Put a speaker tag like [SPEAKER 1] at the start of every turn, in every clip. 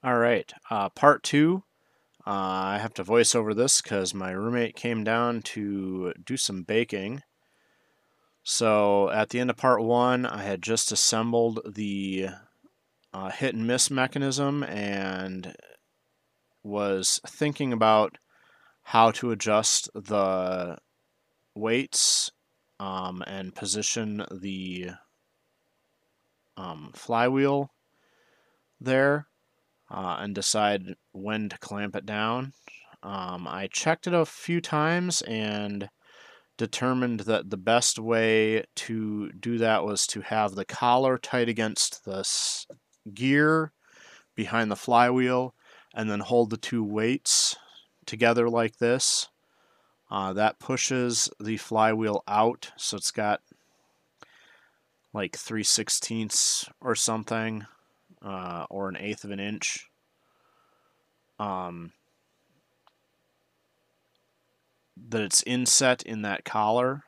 [SPEAKER 1] All right, part two. I have to voice over this because my roommate came down to do some baking. So at the end of part one, I had just assembled the hit and miss mechanism and was thinking about how to adjust the weights and position the flywheel there and decide when to clamp it down. I checked it a few times and determined that the best way to do that was to have the collar tight against the gear behind the flywheel and then hold the two weights together like this. That pushes the flywheel out, so it's got like 3/16 or something, or an eighth of an inch. That it's inset in that collar,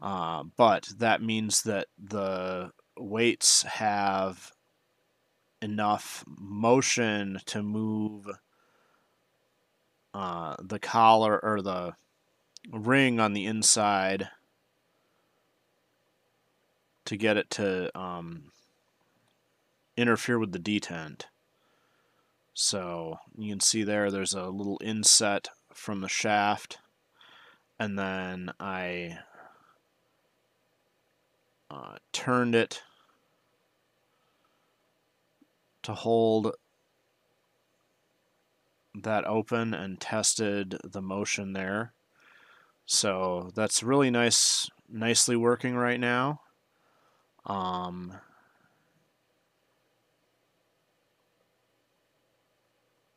[SPEAKER 1] but that means that the weights have enough motion to move the collar or the ring on the inside to get it to interfere with the detent. So you can see there's a little inset from the shaft, and then I turned it to hold that open and tested the motion there. So that's really nicely working right now.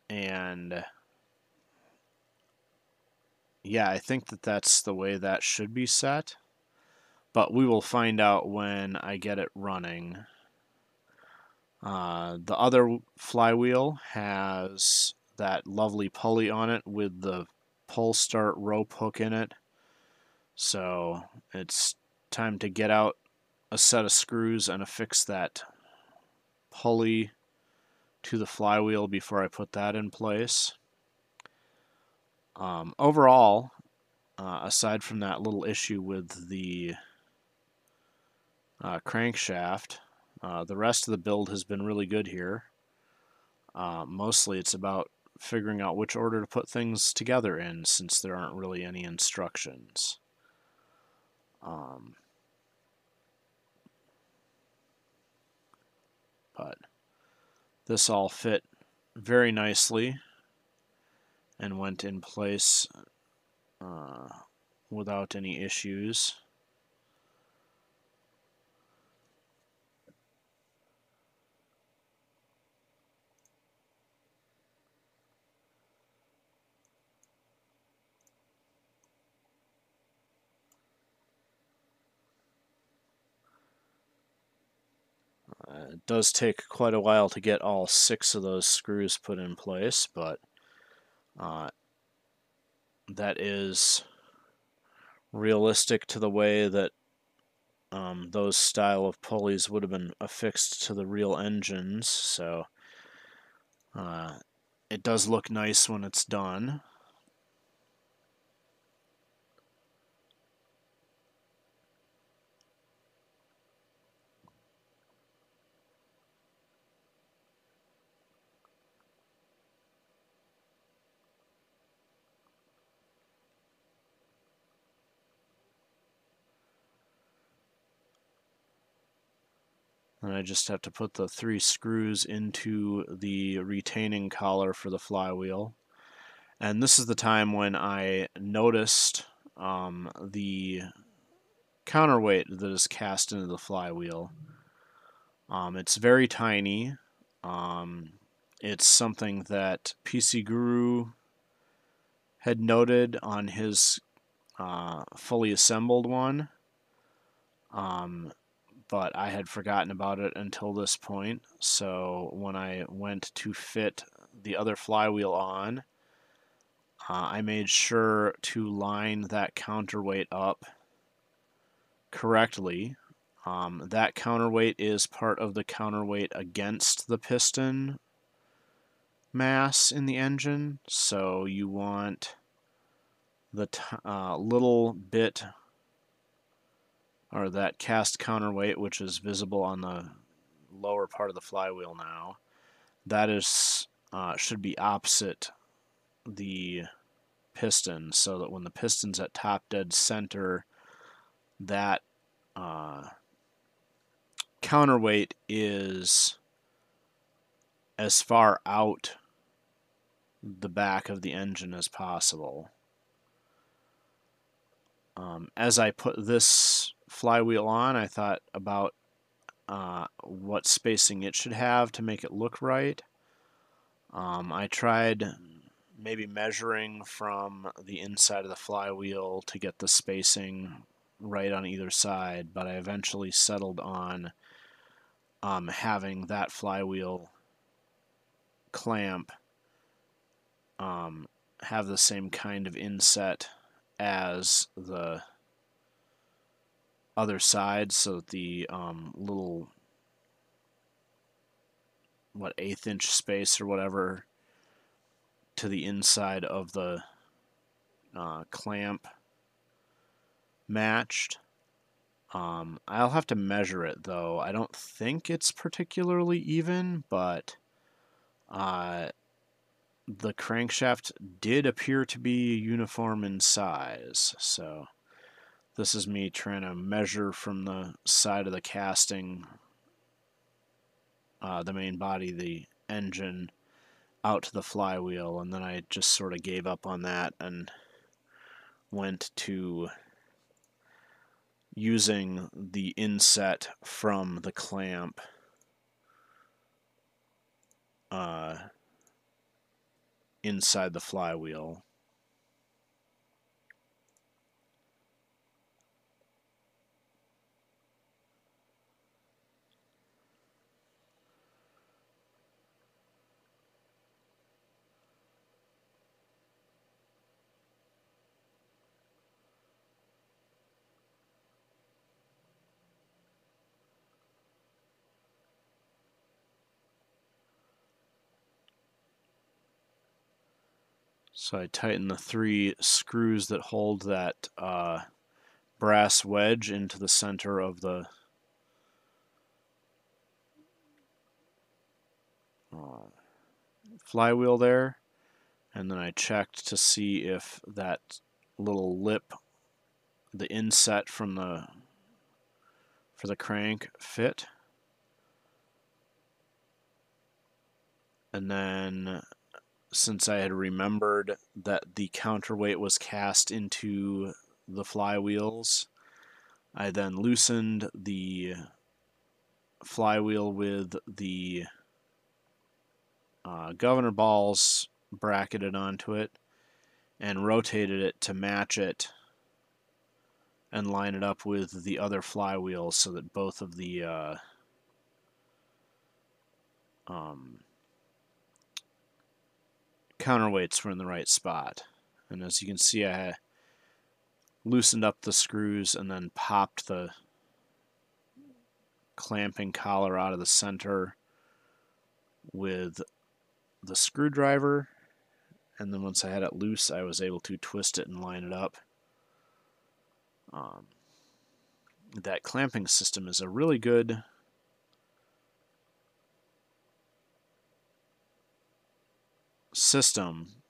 [SPEAKER 1] And yeah, I think that that's the way that should be set, but we will find out when I get it running. The other flywheel has that lovely pulley on it with the pull start rope hook in it. So it's time to get out a set of screws and affix that pulley to the flywheel before I put that in place. Overall, aside from that little issue with the crankshaft, the rest of the build has been really good here. Mostly it's about figuring out which order to put things together in, since there aren't really any instructions. But this all fit very nicely and went in place without any issues. It does take quite a while to get all 6 of those screws put in place, but that is realistic to the way that those style of pulleys would have been affixed to the real engines, so it does look nice when it's done. And I just have to put the 3 screws into the retaining collar for the flywheel. And this is the time when I noticed the counterweight that is cast into the flywheel. It's very tiny. It's something that PC Guru had noted on his fully assembled one, but I had forgotten about it until this point. So when I went to fit the other flywheel on, I made sure to line that counterweight up correctly. That counterweight is part of the counterweight against the piston mass in the engine, so you want the little bit, or that cast counterweight, which is visible on the lower part of the flywheel now, that is should be opposite the piston, so that when the piston's at top dead center, that counterweight is as far out the back of the engine as possible. As I put this flywheel on, I thought about what spacing it should have to make it look right. I tried maybe measuring from the inside of the flywheel to get the spacing right on either side, but I eventually settled on having that flywheel clamp have the same kind of inset as the other side, so that the little 1/8 inch space or whatever to the inside of the clamp matched. I'll have to measure it though. I don't think it's particularly even, but the crankshaft did appear to be uniform in size, so this is me trying to measure from the side of the casting, the main body, the engine, out to the flywheel, and then I just sort of gave up on that and went to using the inset from the clamp inside the flywheel. So I tighten the 3 screws that hold that brass wedge into the center of the flywheel there, and then I checked to see if that little lip, the inset from for the crank, fit. And then, since I had remembered that the counterweight was cast into the flywheels, I then loosened the flywheel with the governor balls bracketed onto it and rotated it to match it and line it up with the other flywheels so that both of the counterweights were in the right spot. And as you can see, I loosened up the screws and then popped the clamping collar out of the center with the screwdriver, and then once I had it loose, I was able to twist it and line it up. That clamping system is a really good system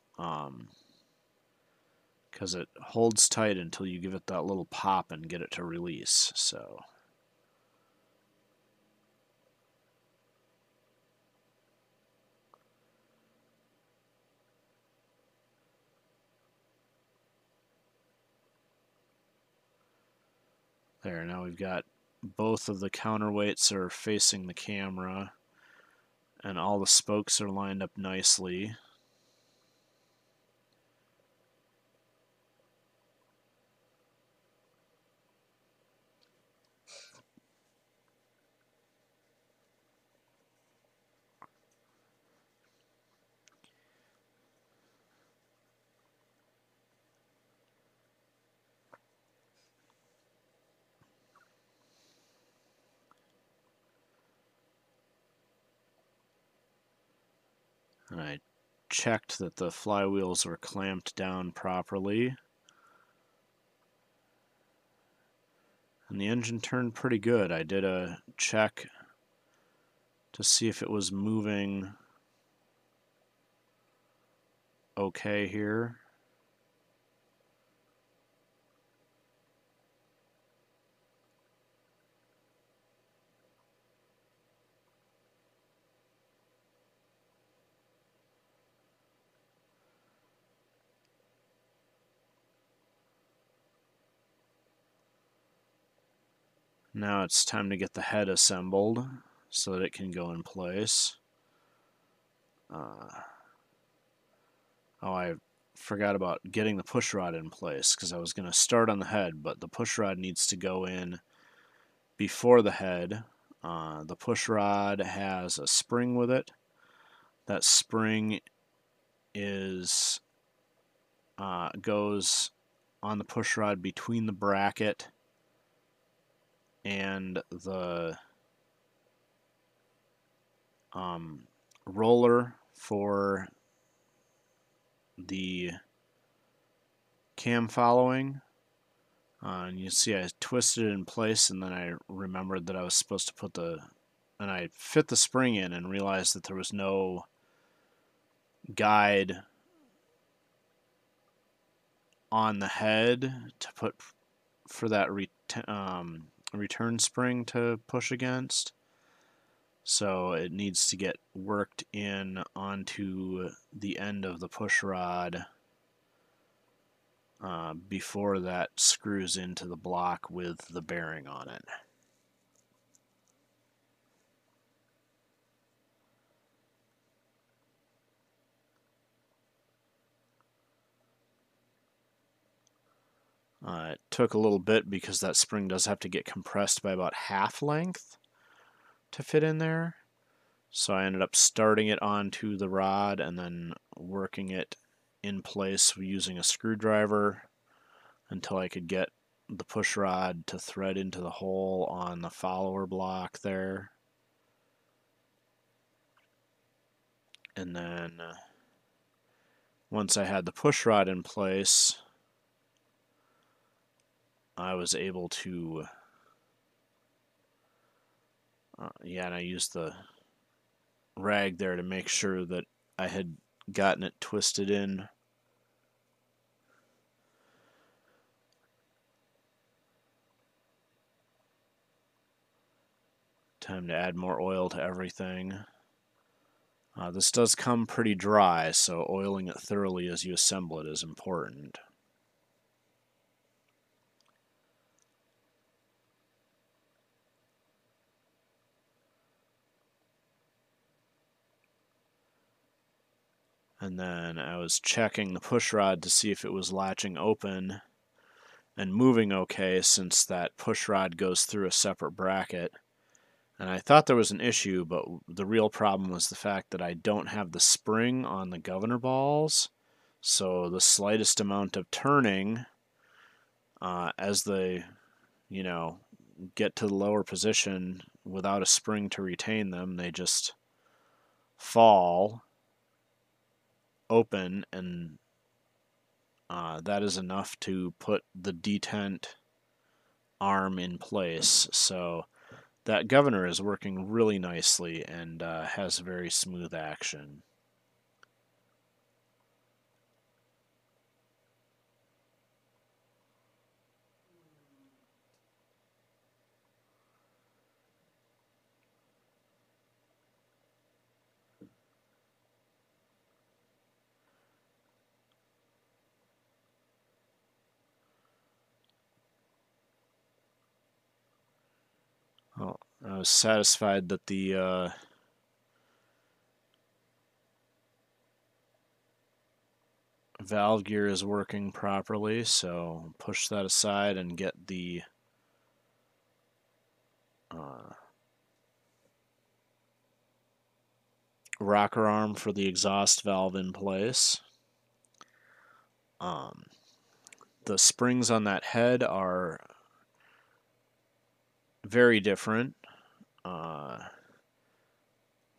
[SPEAKER 1] because it holds tight until you give it that little pop and get it to release. So there, now we've got both of the counterweights are facing the camera and all the spokes are lined up nicely. I checked that the flywheels were clamped down properly. And the engine turned pretty good. I did a check to see if it was moving okay here. Now it's time to get the head assembled so that it can go in place. Oh, I forgot about getting the push rod in place because I was going to start on the head, but the push rod needs to go in before the head. The push rod has a spring with it. That spring is goes on the push rod between the bracket and the roller for the cam following. And you see I twisted it in place, and then I remembered that I was supposed to put and I fit the spring in and realized that there was no guide on the head to put for that return spring to push against. So it needs to get worked in onto the end of the push rod before that screws into the block with the bearing on it. It took a little bit because that spring does have to get compressed by about half length to fit in there. So I ended up starting it onto the rod and then working it in place using a screwdriver until I could get the push rod to thread into the hole on the follower block there. And then once I had the push rod in place, I was able to, and I used the rag there to make sure that I had gotten it twisted in. Time to add more oil to everything. This does come pretty dry, so oiling it thoroughly as you assemble it is important. And then I was checking the push rod to see if it was latching open and moving okay, since that push rod goes through a separate bracket. And I thought there was an issue, but the real problem was the fact that I don't have the spring on the governor balls. So the slightest amount of turning as they, get to the lower position without a spring to retain them, they just fall open, and that is enough to put the detent arm in place. So that governor is working really nicely and has very smooth action. Well, I was satisfied that the valve gear is working properly, so push that aside and get the rocker arm for the exhaust valve in place. The springs on that head are very different.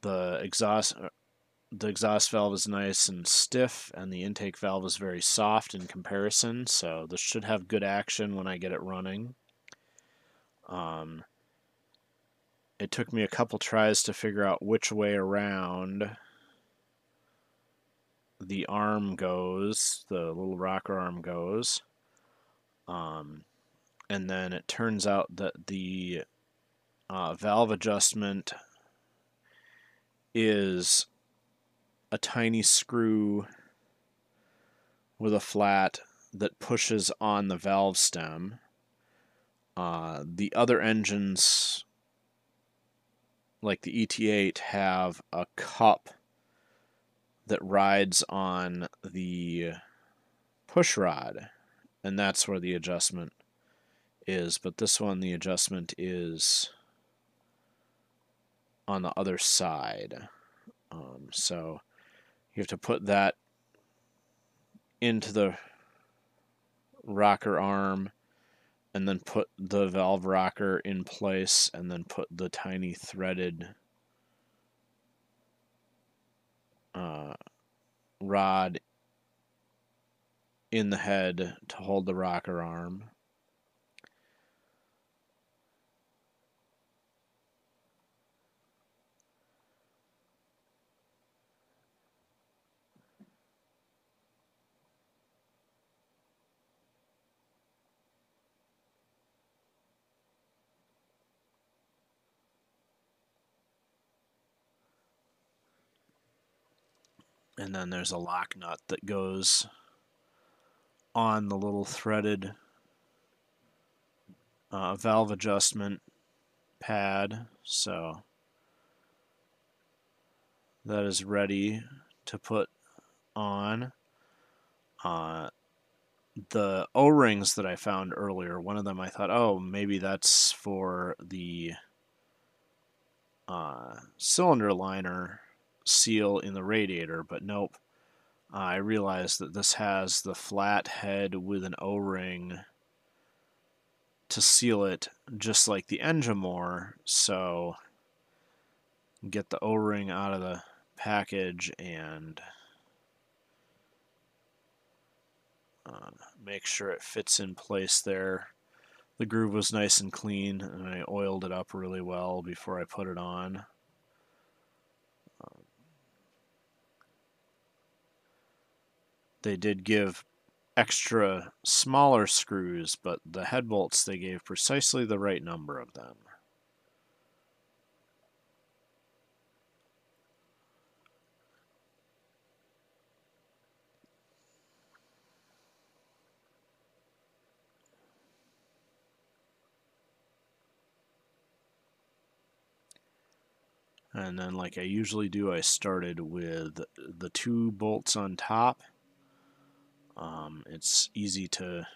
[SPEAKER 1] The exhaust the exhaust valve is nice and stiff, and the intake valve is very soft in comparison, so this should have good action when I get it running. It took me a couple tries to figure out which way around the arm goes, the little rocker arm goes. And then it turns out that the valve adjustment is a tiny screw with a flat that pushes on the valve stem. The other engines, like the ET8, have a cup that rides on the push rod, and that's where the adjustment is. But this one, the adjustment is on the other side. So you have to put that into the rocker arm and then put the valve rocker in place and then put the tiny threaded rod in the head to hold the rocker arm. And then there's a lock nut that goes on the little threaded valve adjustment pad. So that is ready to put on. The O-rings that I found earlier, one of them I thought, oh, maybe that's for the cylinder liner seal in the radiator, but nope. I realized that this has the flat head with an O-ring to seal it, just like the Engine-more. So get the O-ring out of the package and make sure it fits in place there. The groove was nice and clean, and I oiled it up really well before I put it on. They did give extra smaller screws, but the head bolts, they gave precisely the right number of them. And then, like I usually do, I started with the 2 bolts on top. It's easy to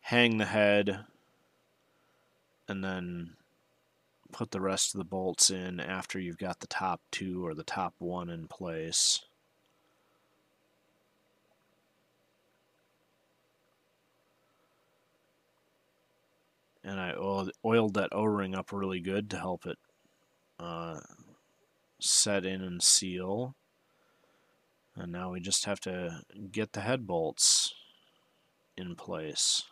[SPEAKER 1] hang the head and then put the rest of the bolts in after you've got the top 2 or the top 1 in place. And I oiled that O-ring up really good to help it set in and seal. And now we just have to get the head bolts in place.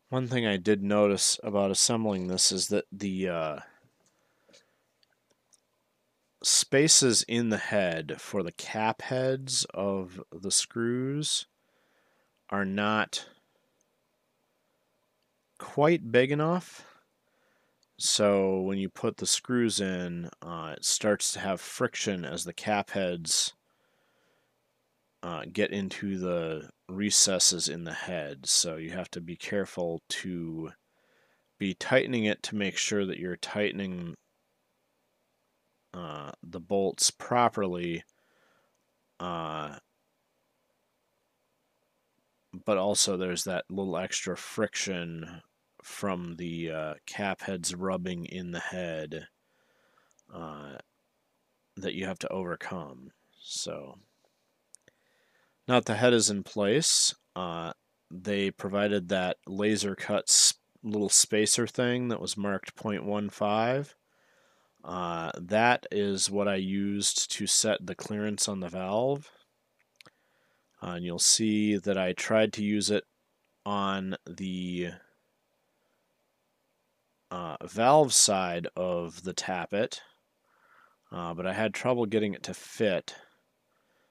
[SPEAKER 1] One thing I did notice about assembling this is that the spaces in the head for the cap heads of the screws are not quite big enough. So when you put the screws in, it starts to have friction as the cap heads get into the recesses in the head. So you have to be careful to be tightening it to make sure that you're tightening the bolts properly, but also there's that little extra friction from the cap heads rubbing in the head that you have to overcome. So now that the head is in place, they provided that laser cut little spacer thing that was marked 0.15. That is what I used to set the clearance on the valve. And you'll see that I tried to use it on the valve side of the tappet, but I had trouble getting it to fit.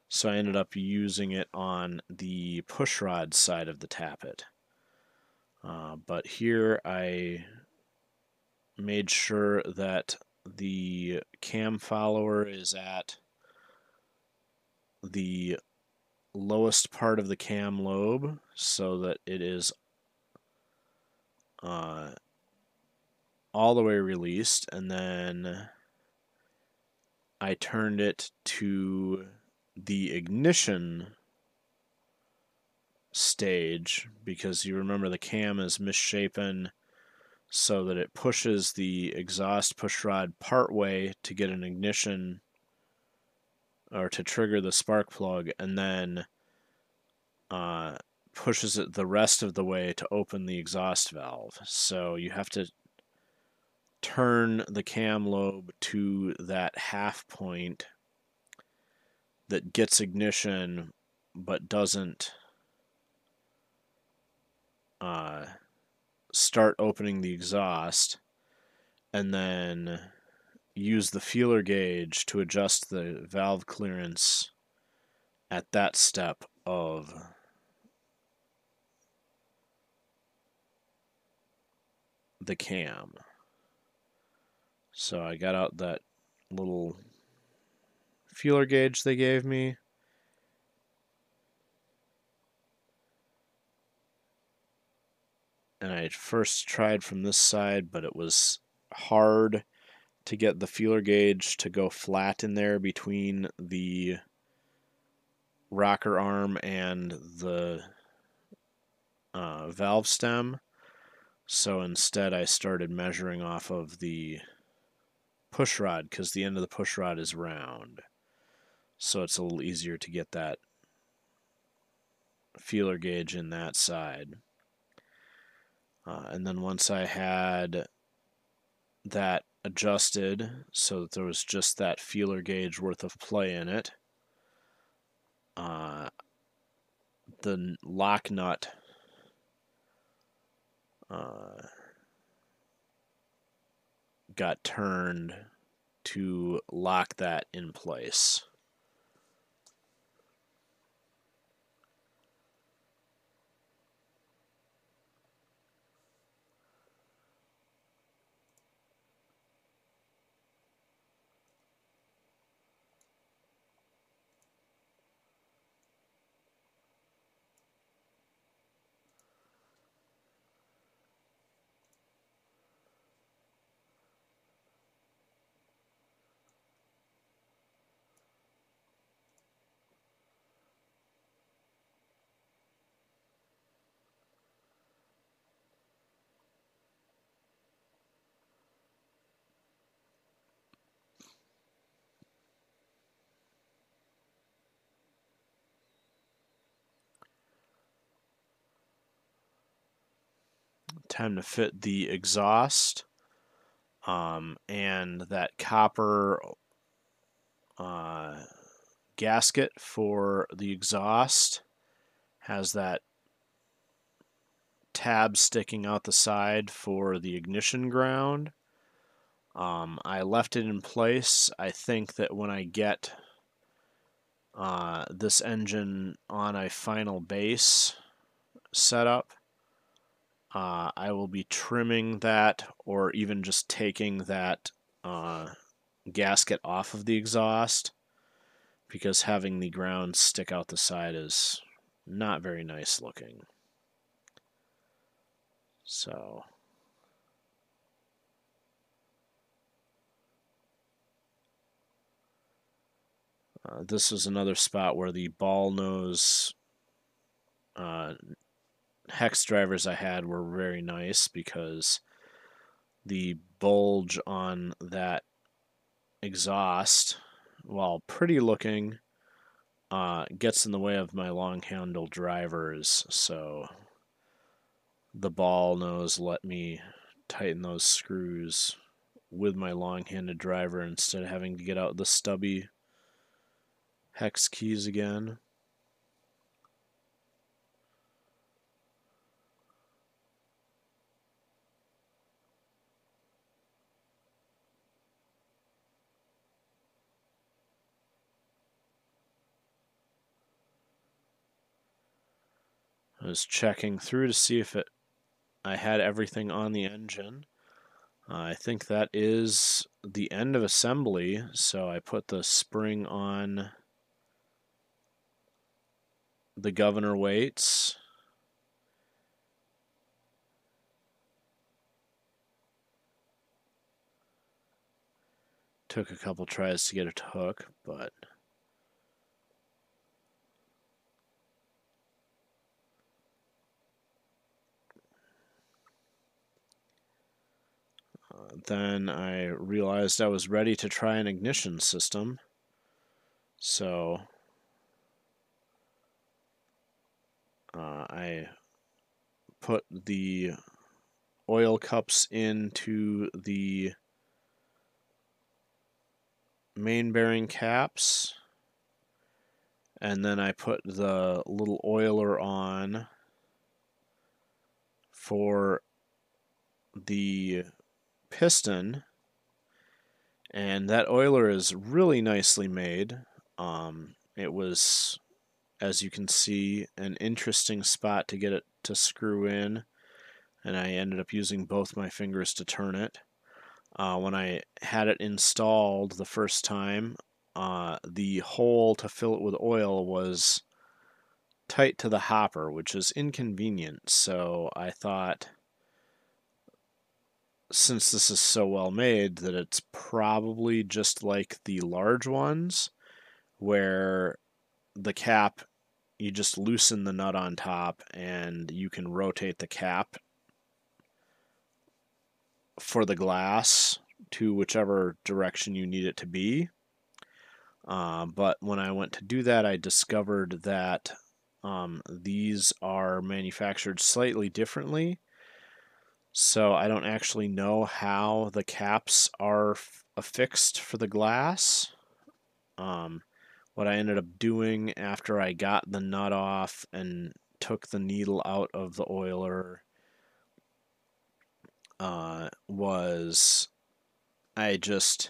[SPEAKER 1] So I ended up using it on the pushrod side of the tappet. But here I made sure that the cam follower is at the lowest part of the cam lobe so that it is all the way released, and then I turned it to the ignition stage because you remember the cam is misshapen so that it pushes the exhaust pushrod partway to get an ignition or to trigger the spark plug, and then pushes it the rest of the way to open the exhaust valve. So you have to turn the cam lobe to that half point that gets ignition but doesn't start opening the exhaust, and then use the feeler gauge to adjust the valve clearance at that step of the cam. So I got out that little feeler gauge they gave me, and I first tried from this side, but it was hard to get the feeler gauge to go flat in there between the rocker arm and the valve stem. So instead I started measuring off of the push rod because the end of the push rod is round. So it's a little easier to get that feeler gauge in that side. And then once I had that adjusted so that there was just that feeler gauge worth of play in it, the lock nut got turned to lock that in place. Time to fit the exhaust, and that copper gasket for the exhaust has that tab sticking out the side for the ignition ground. I left it in place. I think that when I get this engine on a final base setup, I will be trimming that, or even just taking that gasket off of the exhaust, because having the ground stick out the side is not very nice looking. So this is another spot where the ball nose hex drivers I had were very nice, because the bulge on that exhaust, while pretty looking, gets in the way of my long handle drivers, so the ball nose let me tighten those screws with my long-handed driver instead of having to get out the stubby hex keys again. I was checking through to see if I had everything on the engine. I think that is the end of assembly, so I put the spring on the governor weights. Took a couple tries to get it to hook, but then I realized I was ready to try an ignition system. So I put the oil cups into the main bearing caps, and then I put the little oiler on for the piston, and that oiler is really nicely made. It was, as you can see, an interesting spot to get it to screw in, and I ended up using both my fingers to turn it. When I had it installed the first time, the hole to fill it with oil was tight to the hopper, which is inconvenient. So I thought, since this is so well made, that it's probably just like the large ones, where the cap, you just loosen the nut on top and you can rotate the cap for the glass to whichever direction you need it to be. But when I went to do that, I discovered that these are manufactured slightly differently. So I don't actually know how the caps are affixed for the glass. What I ended up doing after I got the nut off and took the needle out of the oiler was I just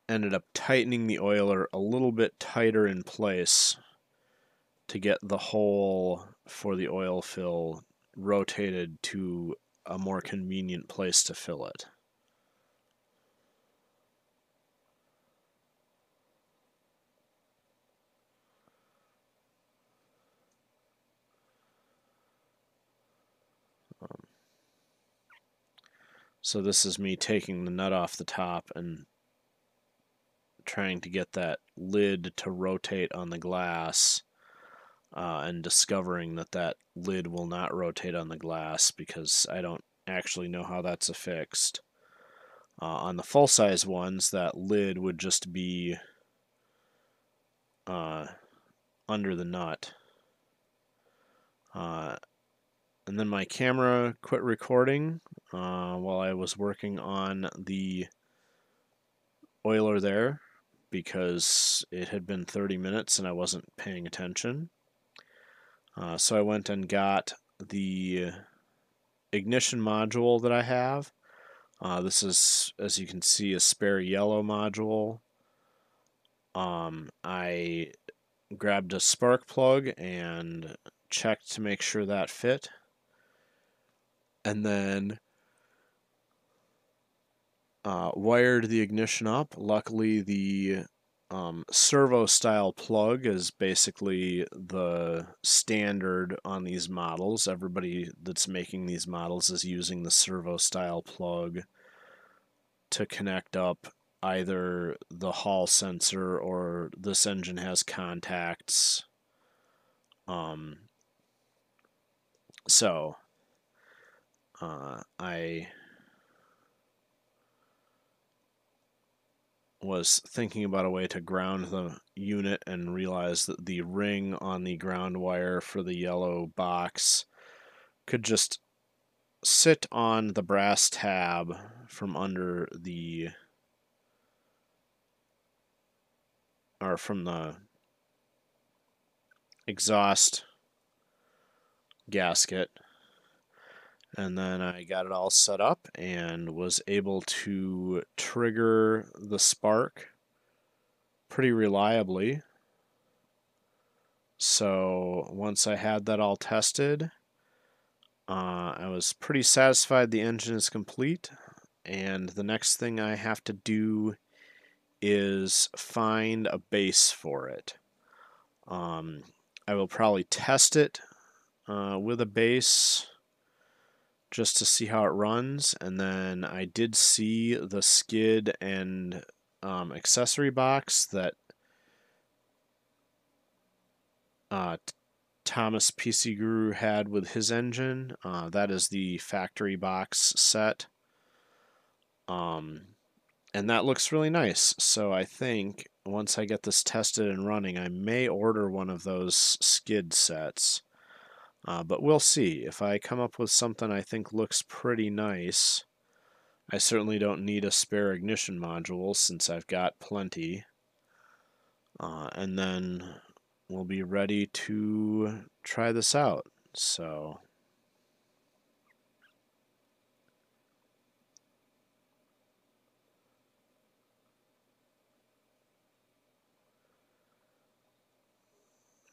[SPEAKER 1] ended up tightening the oiler a little bit tighter in place to get the hole for the oil fill rotated to a more convenient place to fill it. So this is me taking the nut off the top and trying to get that lid to rotate on the glass, and discovering that that lid will not rotate on the glass because I don't actually know how that's affixed. On the full-size ones, that lid would just be under the nut. And then my camera quit recording while I was working on the oiler there, because it had been 30 minutes and I wasn't paying attention. So I went and got the ignition module that I have. This is, as you can see, a spare yellow module. I grabbed a spark plug and checked to make sure that fit. And then wired the ignition up. Luckily, the servo style plug is basically the standard on these models. Everybody that's making these models is using the servo style plug to connect up either the Hall sensor or this engine has contacts. So I was thinking about a way to ground the unit and realized that the ring on the ground wire for the yellow box could just sit on the brass tab from under the, or from the exhaust gasket. And then I got it all set up and was able to trigger the spark pretty reliably. So once I had that all tested, I was pretty satisfied the engine is complete. And the next thing I have to do is find a base for it. I will probably test it with a base just to see how it runs, and then I did see the skid and accessory box that Thomas PC Guru had with his engine. That is the factory box set, and that looks really nice. So I think once I get this tested and running, I may order one of those skid sets. But we'll see. If I come up with something I think looks pretty nice, I certainly don't need a spare ignition module since I've got plenty. And then we'll be ready to try this out. So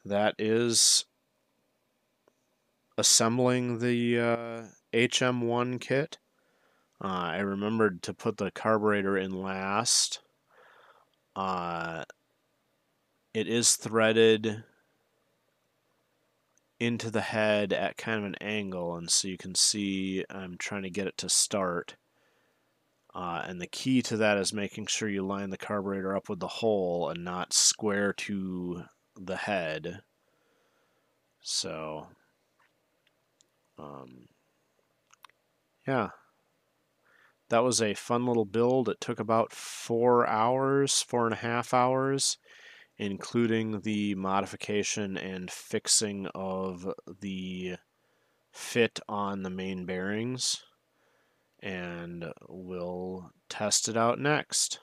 [SPEAKER 1] that is assembling the HM-01 kit. I remembered to put the carburetor in last. It is threaded into the head at kind of an angle, and so you can see I'm trying to get it to start. And the key to that is making sure you line the carburetor up with the hole and not square to the head. So, yeah. That was a fun little build. It took about 4 hours, 4.5 hours, including the modification and fixing of the fit on the main bearings. And we'll test it out next.